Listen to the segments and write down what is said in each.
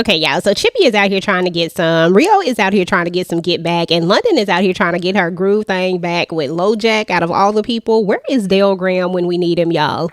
Okay, y'all. So Chippy is out here trying to get some. Rio is out here trying to get some get back. And London is out here trying to get her groove thing back with LoJack out of all the people. Where is Dale Graham when we need him, y'all?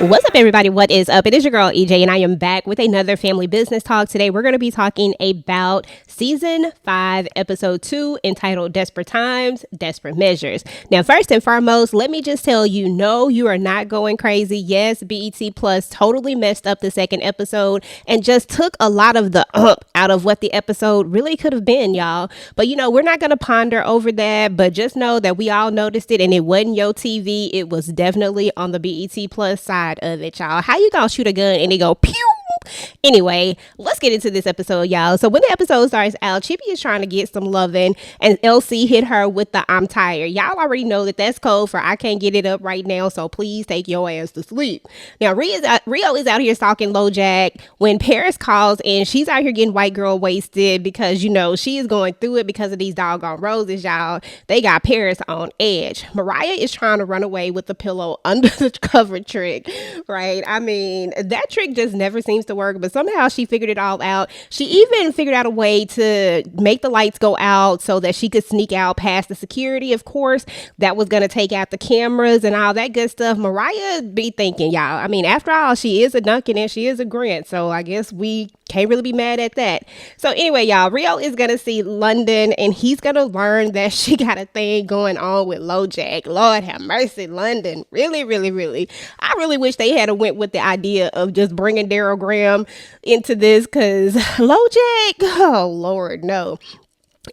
What's up, everybody? What is up? It is your girl EJ, and I am back with another family business talk. Today, we're going to be talking about season 5, episode 2, entitled Desperate Times, Desperate Measures. Now, first and foremost, let me just tell you, no, you are not going crazy. Yes, BET Plus totally messed up the second episode and just took a lot of the out of what the episode really could have been, y'all. But, you know, we're not going to ponder over that, but just know that we all noticed it, and it wasn't your TV. It was definitely on the BET Plus side of it, y'all. How you gonna shoot a gun and it go pew? Anyway, let's get into this episode, y'all. So when the episode starts out, Chippy is trying to get some loving, and LC hit her with the "I'm tired." Y'all already know that that's code for "I can't get it up right now, so please take your ass to sleep." Now Rio is out here stalking LoJack when Paris calls, and she's out here getting white girl wasted because, you know, she is going through it because of these doggone roses, y'all. They got Paris on edge. Mariah is trying to run away with the pillow under the cover trick, right? I mean, that trick just never seems to work, but somehow she figured it all out. She even figured out a way to make the lights go out so that she could sneak out past the security. Of course, that was going to take out the cameras and all that good stuff. Mariah be thinking, y'all, I mean, after all, she is a Duncan and she is a Grant, so I guess we can't really be mad at that. So anyway, y'all, Rio is going to see London, and he's going to learn that she got a thing going on with LoJack. Lord have mercy, London. Really, really, really. I really wish they had went with the idea of just bringing Daryl Graham into this, because LoJack, oh Lord, no.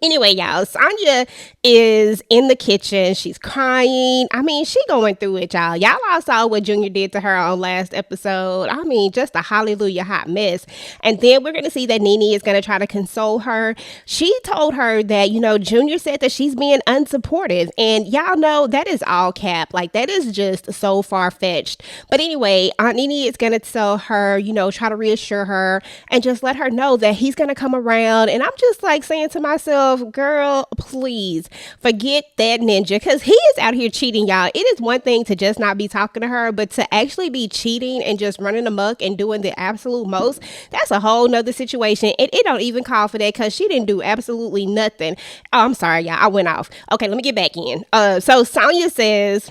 Anyway, y'all, Sonya is in the kitchen. She's crying. I mean, she going through it, y'all. Y'all all saw what Junior did to her on last episode. I mean, just a hallelujah hot mess. And then we're going to see that Nene is going to try to console her. She told her that, you know, Junior said that she's being unsupportive. And y'all know that is all cap. Like, that is just so far-fetched. But anyway, Aunt Nene is going to tell her, you know, try to reassure her and just let her know that he's going to come around. And I'm just like saying to myself, girl, please forget that ninja, because he is out here cheating, y'all. It is one thing to just not be talking to her, but to actually be cheating and just running amok and doing the absolute most, that's a whole nother situation. And it don't even call for that, because she didn't do absolutely nothing. Oh, I'm sorry, y'all, I went off. Okay, let me get back in. So Sonya says,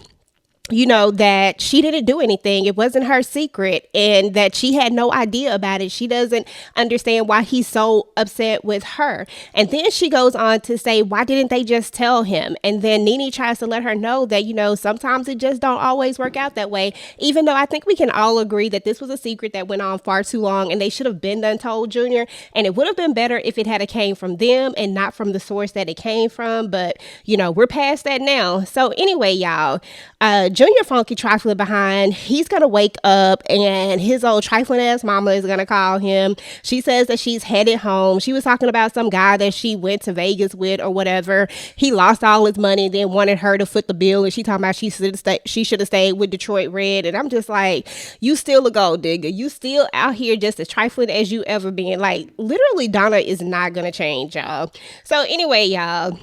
you know, that she didn't do anything. It wasn't her secret, and that she had no idea about it. She doesn't understand why he's so upset with her. And then she goes on to say, why didn't they just tell him? And then Nene tries to let her know that, you know, sometimes it just don't always work out that way. Even though I think we can all agree that this was a secret that went on far too long, and they should have been done told Junior. And it would have been better if it had came from them and not from the source that it came from. But, you know, we're past that now. So anyway, y'all, Junior funky trifling behind. He's gonna wake up, and his old trifling ass mama is gonna call him. She says that she's headed home. She was talking about some guy that she went to Vegas with or whatever. He lost all his money, then wanted her to foot the bill, and she talking about she should have stayed with Detroit Red. And I'm just like, you still a gold digger. You still out here just as trifling as you ever been. Like, literally, Donna is not gonna change, y'all. So anyway, y'all,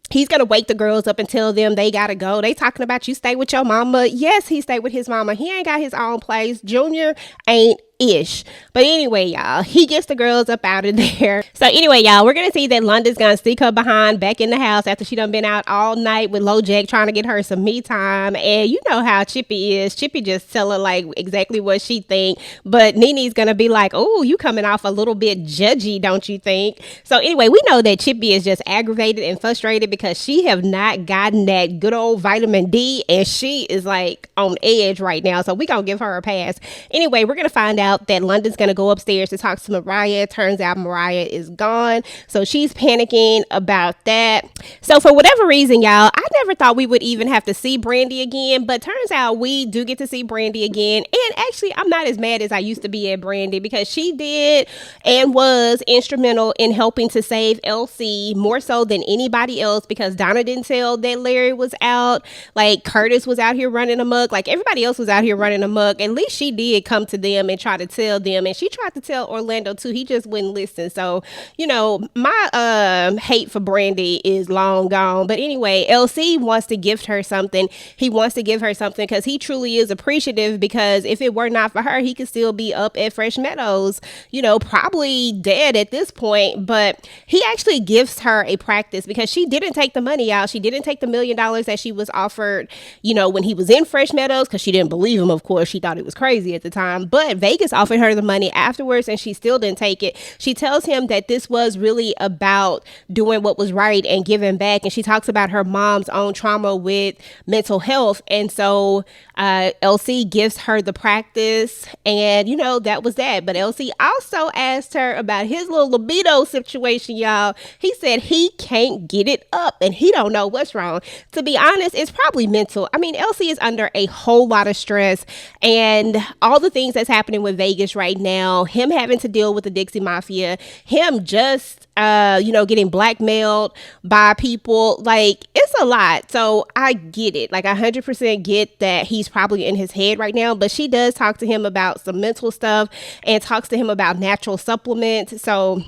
he's going to wake the girls up and tell them they got to go. They talking about, you stay with your mama. Yes, he stayed with his mama. He ain't got his own place. Junior ain't ish. But anyway, y'all, he gets the girls up out of there. So anyway, y'all, we're gonna see that London's gonna sneak her behind back in the house after she done been out all night with LoJack trying to get her some me time. And you know how Chippy is. Chippy just tell her like exactly what she think. But Nene's gonna be like, oh, you coming off a little bit judgy, don't you think? So anyway, we know that Chippy is just aggravated and frustrated because she have not gotten that good old vitamin D, and she is like on edge right now. So we gonna give her a pass. Anyway, we're gonna find out out that London's going to go upstairs to talk to Mariah. Turns out Mariah is gone. So she's panicking about that. So for whatever reason, y'all, I never thought we would even have to see Brandy again, but turns out we do get to see Brandy again. And actually, I'm not as mad as I used to be at Brandy, because she did and was instrumental in helping to save LC more so than anybody else, because Donna didn't tell that Larry was out. Like, Curtis was out here running amok. Like, everybody else was out here running amok. At least she did come to them and try to tell them. And she tried to tell Orlando too. He just wouldn't listen. So, you know, my hate for Brandy is long gone. But anyway, LC wants to gift her something. He wants to give her something because he truly is appreciative, because if it were not for her, he could still be up at Fresh Meadows, you know, probably dead at this point. But he actually gifts her a practice, because she didn't take the money out. She didn't take the $1 million that she was offered, you know, when he was in Fresh Meadows, because she didn't believe him. Of course, she thought it was crazy at the time. But Vegas offered her the money afterwards, and she still didn't take it. She tells him that this was really about doing what was right and giving back. And she talks about her mom's own trauma with mental health. And so LC gives her the practice, and, you know, that was that. But LC also asked her about his little libido situation, y'all. He said he can't get it up and he don't know what's wrong. To be honest, it's probably mental. I mean, LC is under a whole lot of stress, and all the things that's happening with Vegas right now, him having to deal with the Dixie Mafia, him just you know, getting blackmailed by people. Like, it's a lot. So I get it. Like, 100% get that he's probably in his head right now. But she does talk to him about some mental stuff and talks to him about natural supplements. So,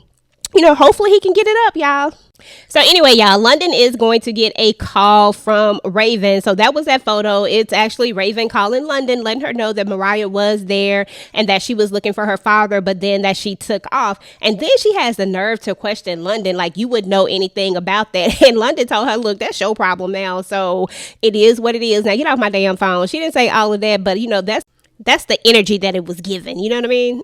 you know, hopefully he can get it up, y'all. So anyway, y'all, London is going to get a call from Raven. So that was that photo. It's actually Raven calling London, letting her know that Mariah was there and that she was looking for her father, but then that she took off. And then she has the nerve to question London, like, you would know anything about that. And London told her, look, that's your problem now. So it is what it is. Now get off my damn phone. She didn't say all of that, but, you know, that's the energy that it was given. You know what I mean?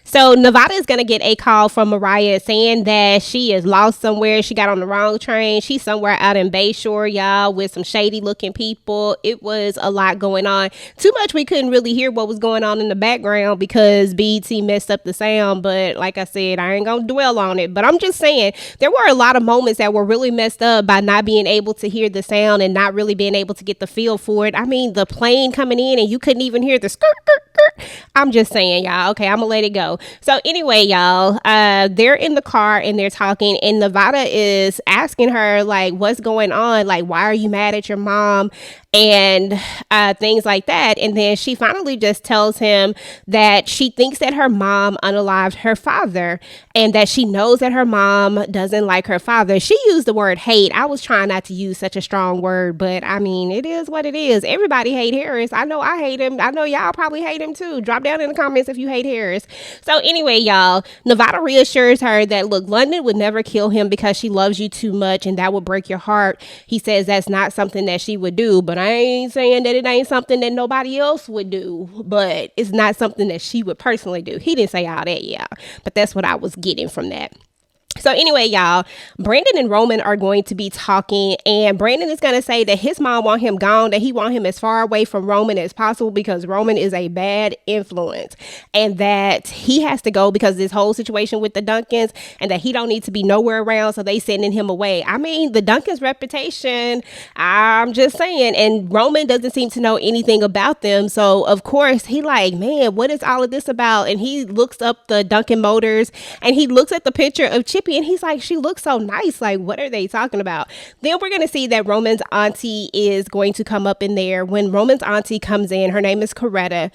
So Nevada is going to get a call from Mariah saying that she is lost somewhere. She got on the wrong train. She's somewhere out in Bayshore, y'all, with some shady looking people. It was a lot going on. Too much we couldn't really hear what was going on in the background because BT messed up the sound. But like I said, I ain't going to dwell on it. But I'm just saying there were a lot of moments that were really messed up by not being able to hear the sound and not really being able to get the feel for it. I mean, the plane coming in and you couldn't even hear the skirt, skirt, skirt. I'm just saying, y'all. Okay, I'm going to let it go. So anyway, y'all, they're in the car and they're talking, and Nevada is asking her, like, what's going on? Like, why are you mad at your mom? And things like that. And then she finally just tells him that she thinks that her mom unalived her father and that she knows that her mom doesn't like her father. She used the word hate. I was trying not to use such a strong word, but I mean, it is what it is. Everybody hate Harris. I know I hate him. I know y'all probably hate him too. Drop down in the comments if you hate Harris. So anyway, y'all, Nevada reassures her that, look, London would never kill him because she loves you too much and that would break your heart. He says that's not something that she would do, but I ain't saying that it ain't something that nobody else would do, but it's not something that she would personally do. He didn't say all that, yeah, but that's what I was getting from that. So anyway, y'all, Brandon and Roman are going to be talking, and Brandon is going to say that his mom want him gone, that he want him as far away from Roman as possible because Roman is a bad influence, and that he has to go because of this whole situation with the Duncans, and that he don't need to be nowhere around, so they sending him away. I mean, the Duncans' reputation, I'm just saying, and Roman doesn't seem to know anything about them, so of course he like, man, what is all of this about? And he looks up the Duncan Motors, and he looks at the picture of Chippy, and he's like, she looks so nice. Like, what are they talking about? Then we're going to see that Roman's auntie is going to come up in there. When Roman's auntie comes in, her name is Coretta.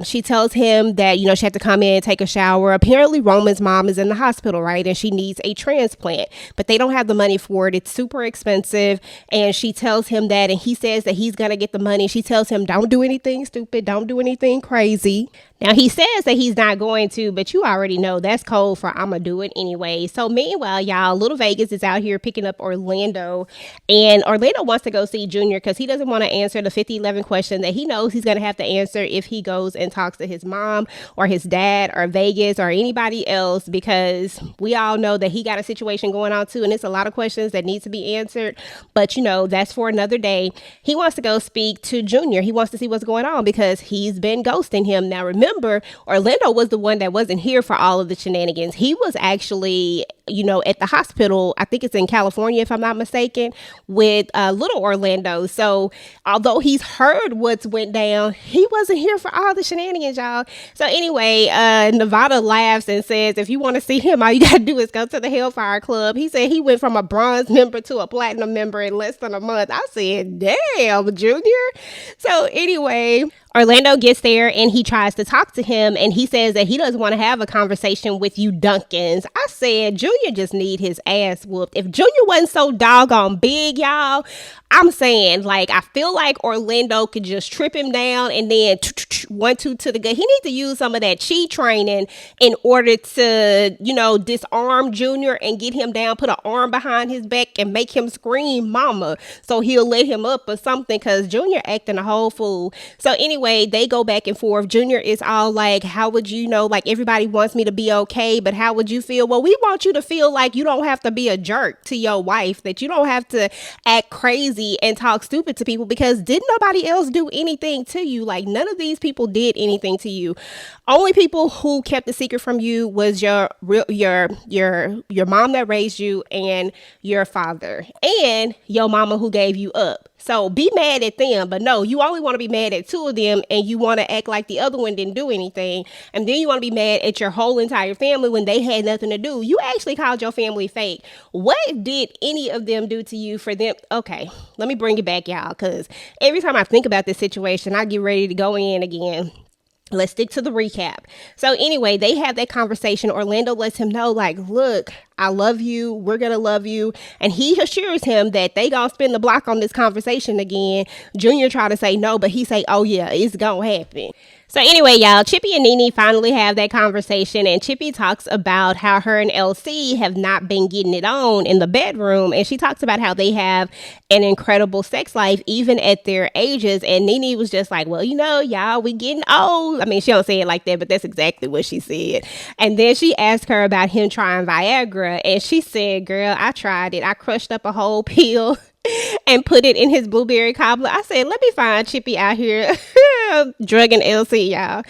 She tells him that, you know, she had to come in and take a shower. Apparently, Roman's mom is in the hospital, right? And she needs a transplant, but they don't have the money for it. It's super expensive. And she tells him that, and he says that he's going to get the money. She tells him, don't do anything stupid. Don't do anything crazy. Now, he says that he's not going to, but you already know that's code for I'm going to do it anyway. So meanwhile, y'all, Little Vegas is out here picking up Orlando, and Orlando wants to go see Junior because he doesn't want to answer the 5011 question that he knows he's going to have to answer if he goes and talks to his mom or his dad or Vegas or anybody else, because we all know that he got a situation going on too, and it's a lot of questions that need to be answered, but you know, that's for another day. He wants to go speak to Junior. He wants to see what's going on because he's been ghosting him. Now, remember, remember, Orlando was the one that wasn't here for all of the shenanigans. He was actually, at the hospital, I think it's in California, if I'm not mistaken, with little Orlando. So although he's heard what's went down, he wasn't here for all the shenanigans, y'all. So anyway, Nevada laughs and says, if you want to see him, all you got to do is go to the Hellfire Club. He said he went from a bronze member to a platinum member in less than a month. I said, damn, Junior. So anyway, Orlando gets there and he tries to talk to him, and he says that he doesn't want to have a conversation with you Duncans. I said, Junior just need his ass whooped. If Junior wasn't so doggone big, y'all, I'm saying, like, I feel like Orlando could just trip him down and then 1-2 to the gut. He needs to use some of that chi training in order to, disarm Junior and get him down, put an arm behind his back and make him scream mama, so he'll let him up or something, because Junior acting a whole fool. So anyway, they go back and forth. Junior is all like, how would you know, like, everybody wants me to be okay, but how would you feel? Well, we want you to feel like you don't have to be a jerk to your wife, that you don't have to act crazy and talk stupid to people, because didn't nobody else do anything to you? Like, none of these people did anything to you. Only people who kept the secret from you was your mom that raised you, and your father, and your mama who gave you up. So be mad at them, but no, you only want to be mad at 2 of them, and you want to act like the other one didn't do anything. And then you want to be mad at your whole entire family when they had nothing to do. You actually called your family fake. What did any of them do to you for them? Okay, let me bring it back, y'all, because every time I think about this situation, I get ready to go in again. Let's stick to the recap. So anyway, they have that conversation. Orlando lets him know, like, look, I love you. We're going to love you. And he assures him that they going to spin the block on this conversation again. Junior try to say no, but he say, oh yeah, it's going to happen. So anyway, y'all, Chippy and Nene finally have that conversation, and Chippy talks about how her and LC have not been getting it on in the bedroom, and she talks about how they have an incredible sex life even at their ages. And Nene was just like, well, y'all, we getting old. I mean, she don't say it like that, but that's exactly what she said. And then she asked her about him trying Viagra, and she said, girl, I tried it. I crushed up a whole pill and put it in his blueberry cobbler. I said, let me find Chippy out here drugging LC, y'all.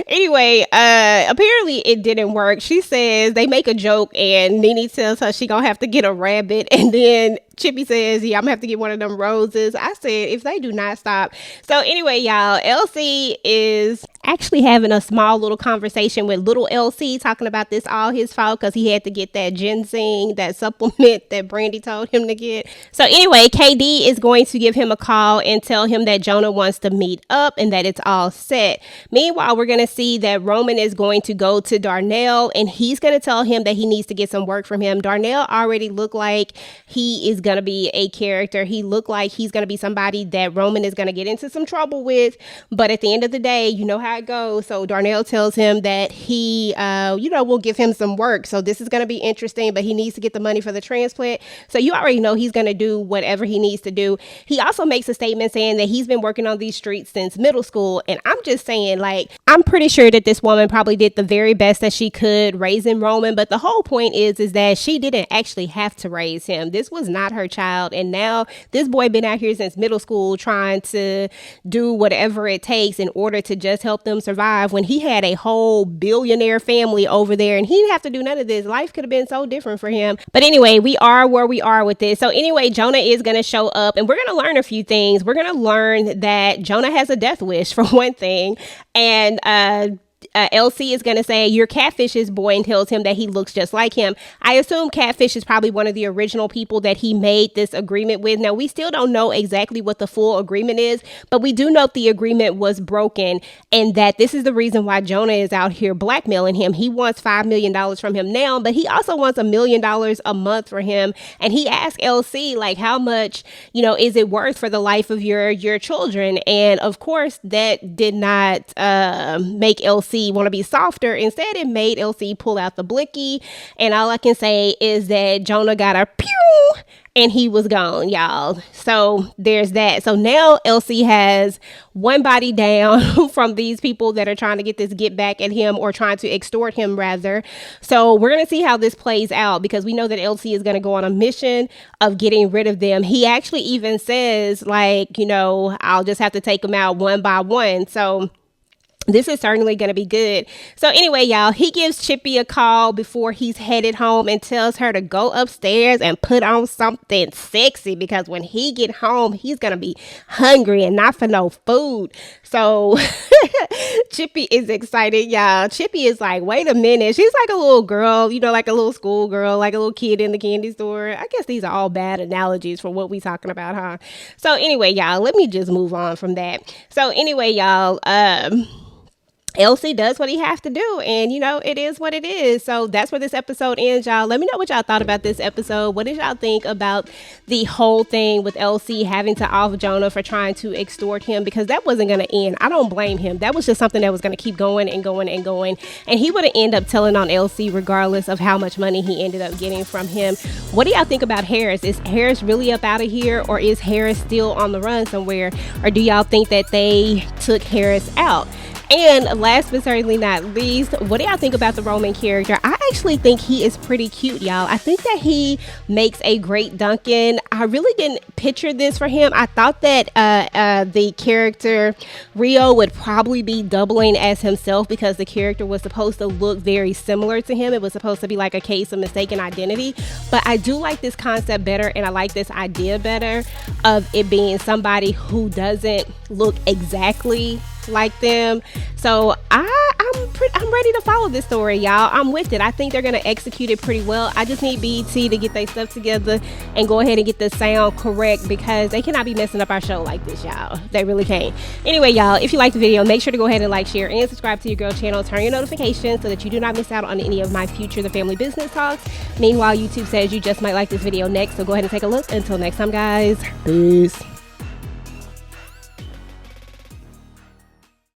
Anyway, apparently it didn't work. She says they make a joke, and Nene tells her she gonna have to get a rabbit, and then Chippy says, yeah, I'm gonna have to get one of them roses. I said, if they do not stop. So anyway, y'all, LC is actually having a small little conversation with little LC, talking about this all his fault because he had to get that ginseng, that supplement that Brandy told him to get. So anyway, KD is going to give him a call and tell him that Jonah wants to meet up and that it's all set. Meanwhile, we're going to see that Roman is going to go to Darnell, and he's going to tell him that he needs to get some work from him. Darnell already looked like he is going to be a character. He looked like he's going to be somebody that Roman is going to get into some trouble with. But at the end of the day, you know how it goes. So Darnell tells him that he, will give him some work. So this is going to be interesting, but he needs to get the money for the transplant. So you already know he's going to do whatever he needs to do. He also makes a statement saying that he's been working on these streets since middle school. And I'm just saying, like, I'm pretty sure that this woman probably did the very best that she could raising Roman. But the whole point is that she didn't actually have to raise him. This was not her child. And now this boy been out here since middle school trying to do whatever it takes in order to just help them survive when he had a whole billionaire family over there, and he didn't have to do none of this. Life could have been so different for him. But anyway, we are where we are with this. So anyway, Jonah is going to show up, and we're going to learn a few things. We're going to learn that Jonah has a death wish, for one thing. And LC is going to say, you're Catfish's boy, and tells him that he looks just like him. I assume Catfish is probably one of the original people that he made this agreement with. Now, we still don't know exactly what the full agreement is, but we do know the agreement was broken, and that this is the reason why Jonah is out here blackmailing him. He wants $5 million from him now, but he also wants $1 million a month for him. And he asked LC, like, how much, is it worth for the life of your children? And of course, that did not make LC want to be softer. Instead, it made LC pull out the blicky, and all I can say is that Jonah got a pew and he was gone, y'all. So there's that. So now LC has one body down from these people that are trying to get back at him, or trying to extort him rather. So we're going to see how this plays out, because we know that LC is going to go on a mission of getting rid of them. He actually even says, like, I'll just have to take them out one by one. So This is certainly going to be good. So anyway, y'all, he gives Chippy a call before he's headed home and tells her to go upstairs and put on something sexy because when he get home, he's going to be hungry and not for no food. So Chippy is excited, y'all. Chippy is like, wait a minute. She's like a little girl, you know, like a little school girl, like a little kid in the candy store. I guess these are all bad analogies for what we talking about, huh? So anyway, y'all, let me just move on from that. So anyway, y'all, LC does what he has to do, and you know, it is what it is. So that's where this episode ends, y'all. Let me know what y'all thought about this episode. What did y'all think about the whole thing with LC having to off Jontha for trying to extort him? Because that wasn't going to end. I don't blame him. That was just something that was going to keep going and going and going, and he would have ended up telling on LC regardless of how much money he ended up getting from him. What do y'all think about Harris? Is Harris really up out of here, or is Harris still on the run somewhere, or do y'all think that they took Harris out? And last but certainly not least, what do y'all think about the Roman character? I actually think he is pretty cute, y'all. I think that he makes a great Duncan. I really didn't picture this for him. I thought that the character Rio would probably be doubling as himself because the character was supposed to look very similar to him. It was supposed to be like a case of mistaken identity. But I do like this concept better, and I like this idea better of it being somebody who doesn't look exactly like them. So I'm ready to follow this story, y'all. I'm with it. I think they're gonna execute it pretty well. I just need BET to get their stuff together and go ahead and get the sound correct, because they cannot be messing up our show like this, y'all. They really can't. Anyway, y'all, if you like the video, make sure to go ahead and like, share, and subscribe to your girl channel. Turn your notifications so that you do not miss out on any of my future The Family Business Talks. Meanwhile, YouTube says you just might like this video next, so go ahead and take a look. Until next time, guys. Peace.